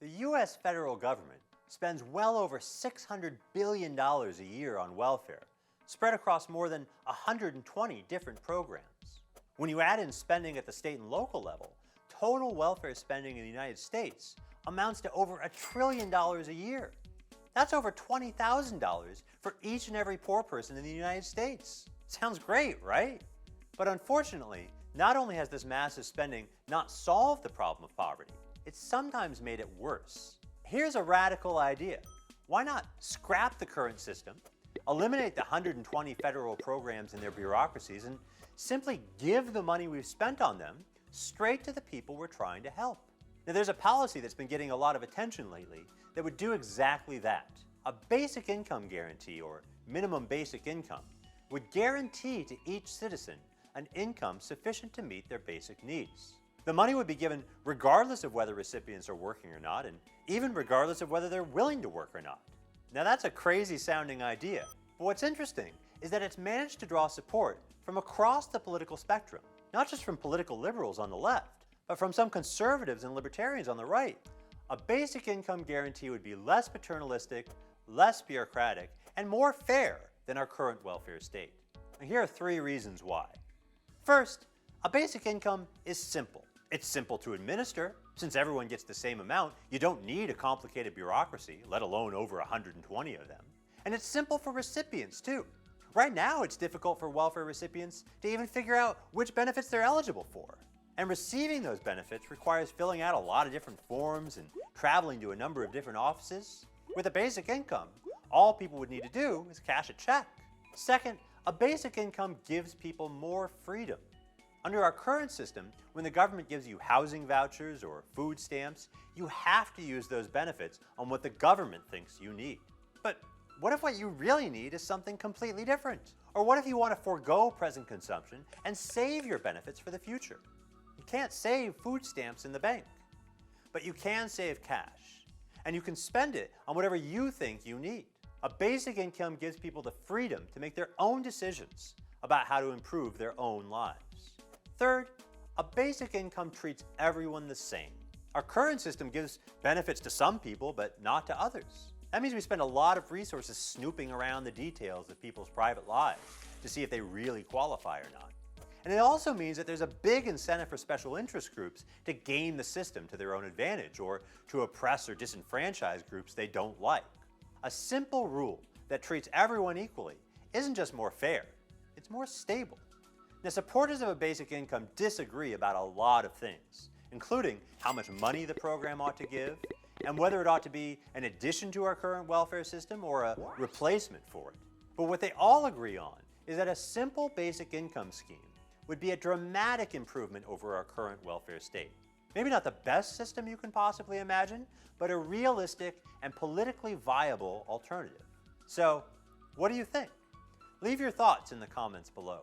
The U.S. federal government spends well over $600 billion a year on welfare, spread across more than 120 different programs. When you add in spending at the state and local level, total welfare spending in the United States amounts to over $1 trillion a year. That's over $20,000 for each and every poor person in the United States. Sounds great, right? But unfortunately, not only has this massive spending not solved the problem of poverty, it's sometimes made it worse. Here's a radical idea. Why not scrap the current system, eliminate the 120 federal programs and their bureaucracies, and simply give the money we've spent on them straight to the people we're trying to help? Now, there's a policy that's been getting a lot of attention lately that would do exactly that. A basic income guarantee, or minimum basic income, would guarantee to each citizen an income sufficient to meet their basic needs. The money would be given regardless of whether recipients are working or not, and even regardless of whether they're willing to work or not. Now, that's a crazy sounding idea, but what's interesting is that it's managed to draw support from across the political spectrum, not just from political liberals on the left, but from some conservatives and libertarians on the right. A basic income guarantee would be less paternalistic, less bureaucratic, and more fair than our current welfare state. And here are 3 reasons why. First, a basic income is simple. It's simple to administer. Since everyone gets the same amount, you don't need a complicated bureaucracy, let alone over 120 of them. And it's simple for recipients, too. Right now, it's difficult for welfare recipients to even figure out which benefits they're eligible for. And receiving those benefits requires filling out a lot of different forms and traveling to a number of different offices. With a basic income, all people would need to do is cash a check. Second, a basic income gives people more freedom. Under our current system, when the government gives you housing vouchers or food stamps, you have to use those benefits on what the government thinks you need. But what if what you really need is something completely different? Or what if you want to forego present consumption and save your benefits for the future? You can't save food stamps in the bank, but you can save cash, and you can spend it on whatever you think you need. A basic income gives people the freedom to make their own decisions about how to improve their own lives. Third, a basic income treats everyone the same. Our current system gives benefits to some people, but not to others. That means we spend a lot of resources snooping around the details of people's private lives to see if they really qualify or not. And it also means that there's a big incentive for special interest groups to game the system to their own advantage, or to oppress or disenfranchise groups they don't like. A simple rule that treats everyone equally isn't just more fair, it's more stable. Now, supporters of a basic income disagree about a lot of things, including how much money the program ought to give, and whether it ought to be an addition to our current welfare system or a replacement for it. But what they all agree on is that a simple basic income scheme would be a dramatic improvement over our current welfare state. Maybe not the best system you can possibly imagine, but a realistic and politically viable alternative. So, what do you think? Leave your thoughts in the comments below.